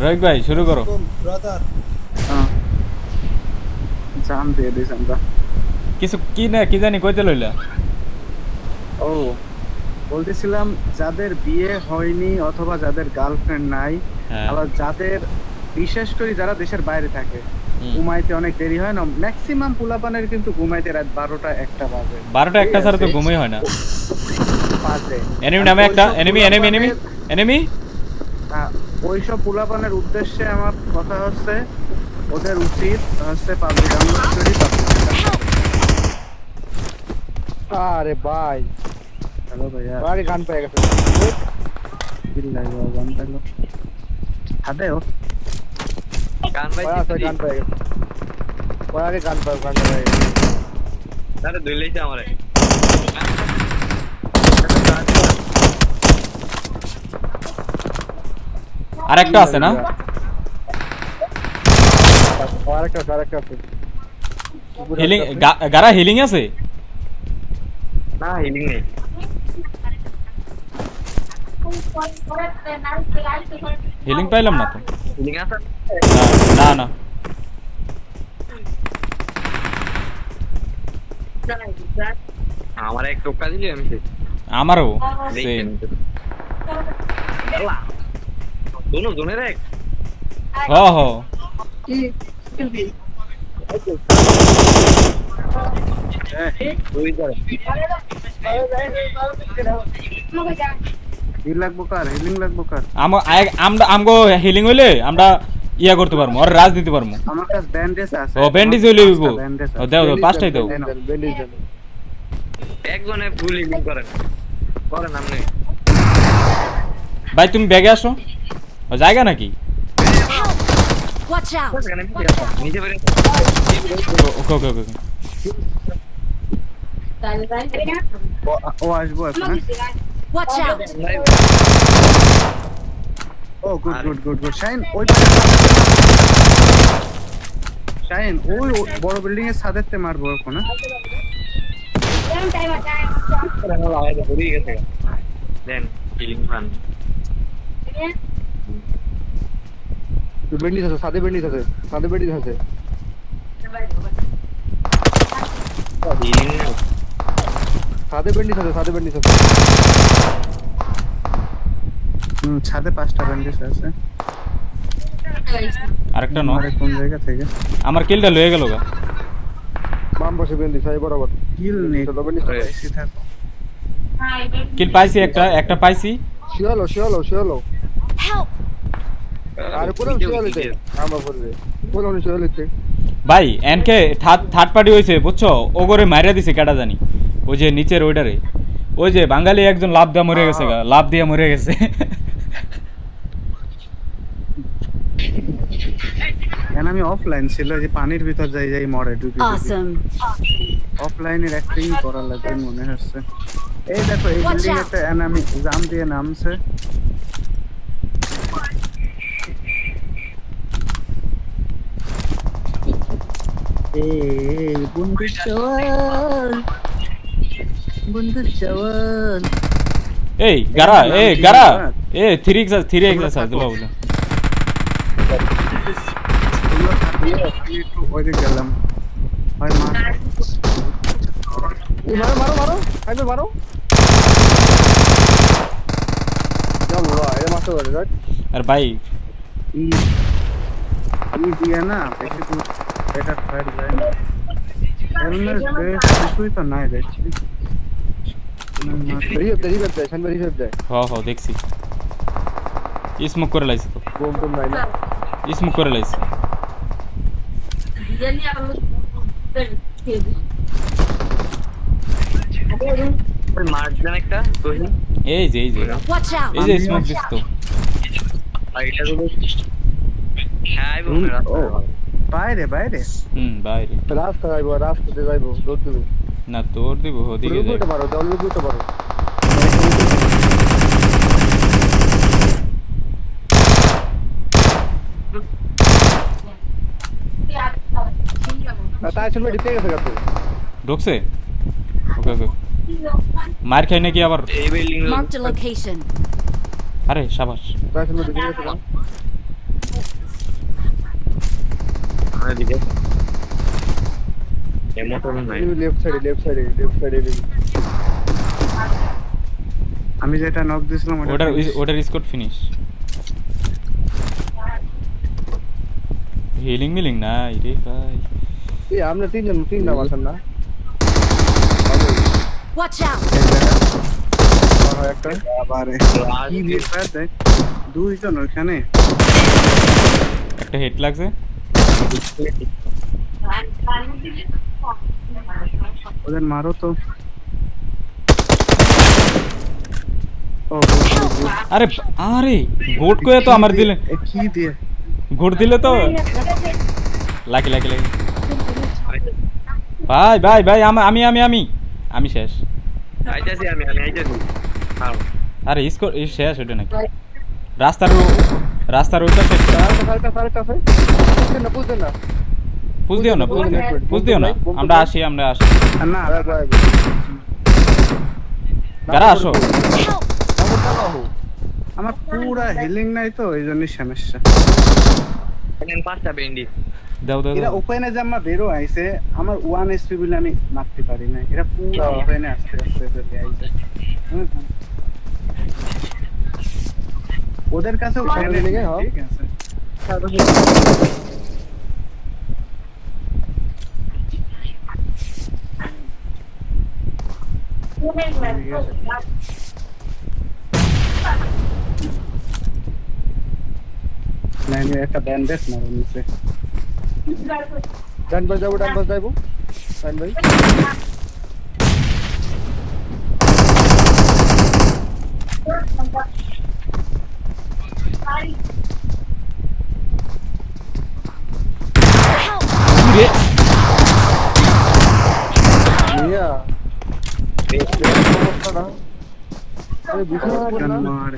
রোহিত ভাই শুরু করো। জান দিয়ে দিস আমরা। কিছু কি না কি জানি কইতে লইলা। ও বলতেছিলাম যাদের বিয়ে হয়নি অথবা যাদের গার্লফ্রেন্ড নাই, হ্যাঁ আবার যাদের বিশেষ করে যারা দেশের বাইরে থাকে, হুম। ঘুমাইতে অনেক দেরি হয় না, ম্যাক্সিমাম পোলাপানের কিন্তু ঘুমাইতে রাত 12টা 1টা বাজে। 12টা ঠিক 1টা ছাড়া তো আছে? ঘুমই হয় না। বাজে। এনিমি আর নামে একটা ওইসব এনিমি এনিমি এনিমি পোলাপানের এনিমি। ওইসব পোলাপানের উদ্দেশ্যে আমার কথা হচ্ছে ওদের উচিত হচ্ছে পাবজি ডাউনলোড করে আরে ভাই হ্যালো ভাইয়া আগে গান পেয়ে গেছে বিল্লাহি ওয়া গান পেলো হাতেও গান ভাই গান পেয়ে গেছে ওই আগে গান পেয়ে গেছে আরে দুইলেইছে আমারে আরেকটা আছে না? আরেকটা আছে হিলিং গারা হিলিং আছে? না হিলিং নেই। হিলিং পাইলাম না তো। হিলিং আছে না না আমার এক টোকা দিলি আমি শেষ। আমারও দেখেন সেম। दोनों জোনের এক হ হ দুই ধরে হিল লাগবো কার হিলিং লাগবো কার আমরা আমগো হিলিং হইলে আমরা ইয়া করতে পারবো আর রাজ দিতে পারবো। আমার কাছে ব্যান্ডেজ আছে ও ব্যান্ডেজ হইলে হইবো। ব্যান্ডেজ ও দাও দাও পাঁচটাই দাও। একজনে ফুল হিলিং করেন করেন আপনি ভাই তুমি ব্যাগে আসো। ও জায়গা নাকি? Watch out! নিচে বেরে ওকে ওকে ওকে। ও আসবো এখন Watch out! ও good good good good shine ওই শাইন ওই বড় বিল্ডিং এর ছাদেরতে মারবো এখন ঘুরিয়ে গেছে দেন হিলিং ফান বেন্ডিস আছে সাদে বেন্ডিস আছে হিলিং সাদে বেন্ডিস আছে ছাদে 5টা ব্যান্ডেজ আছে আরেকটা নো। আরে কোন জায়গা থেকে আমার কিলটা লয়ে গেল গা। বাম পাশে বেন্ডিস আছে বরাবর কিল নেই তো বেন্ডিস এসে থাকো কিল পাইছি একটা পাইছি। শিওলো Help! আর পুরো শিওলিতে আমরা করবে পুরো শিওলিতে ভাই এনকে থার্ড পার্টি হইছে বুঝছো, ওগরে মাইরা দিছে কেডা জানি। ওই যে নিচের ওইটারে ওই যে বাঙালি একজন লাভ দিয়ে মরে গেছে গা, লাভ দিয়ে মরে গেছে। কেন আমি অফলাইন ছিল যে পানির ভিতর যাই মরে ঢুকে Awesome! অফলাইনের অ্যাক্টিং করা লাগবে মনে হচ্ছে। এই দেখো এই Watch বিল্ডিং out! একটা এনিমি জাম দিয়ে নামছে এই বন্ধু চওয়াল এই গারা এ 3x আছে দিলো বলে। একটু ওইদিকে গেলাম হয় মা এই মারো আইবে মারো আল্লাহ এ মারতে পারে রাইট আর ভাই ই দিয়া না বেশি দূর এটা ফায়ার যায় না হেলমেট বেশ কিছুই তো নাই দেখছি রিভাইভ দেয় সামনে রিভাইভ দেয় হ দেখছি। স্মোক করে লাইছি তো, বোম নাই না স্মোক করে লাইছি। ওই মার্ক দেন একটা তোহি এই যে Watch out! এই যে স্মোক দিছ তো। আর এটা তো হ্যাঁ এবং বাইরে বাইরে রাস্তাতে যাইবো দৌড় দিবি না তোর দিব ওদিকে যাই। লুকুতে মারো দল লুকুতে মারো তাই শুনবে ডিপে গেছে গাতে ঢুকছে ওকে মার খাই নাকি আবার? এই বিল্ডিং Marked a location. আরে সাবাস। গাছের মধ্যে ঢুকে গেছে না? আমার দিকে এ মোটর নাই লেফট সাইডে আমি যেটা নক দিছিলাম ওটার স্কোর ফিনিশ। হিলিং মিলিং নাই রে ভাই। এই আমরা তিনটা মারছেন না? Watch out! হয় একটা আবার কি দিয়ে ফায়ার দেয় দুইজন ওখানে একটা হেড লাগছে। ওদের মারো তো ও আরে আরে গোট কয়ে তো আমার দিলে, কি দিয়ে গোট দিলে তো লাকি ভাই ভাই ভাই আমি শেষ। আইতাছি আমি আইতাছি খাও আরে স্কোর শেষ ওটা নাকি রাস্তার ওইটা শেষ। সাড়ে আছে বুঝছেন না পুষ দিও না আমরা আসি না কারা আসো। Help! আমার পুরা হিলিং নাই তো এই জন্যই সমস্যা। এখানে 5টা বেন্ডি দাও এরা ওপেনে যে আমার বেরো আইছে আমার 1 এসপি বলে আমি মারতে পারি না, এরা পুরা ওপেনে আস্তে চলে আইছে। ওদের কাছেও সামনে চ্যালেঞ্জ দিকে, হ্যাঁ। ঠিক আছে। না আমি একটা ব্যান্ডেজ মারো নিচে। ডান পাশ যাবো ডান ভাই Help! মিয়া অবস্থা না আরে বুঝতে পারছি না মার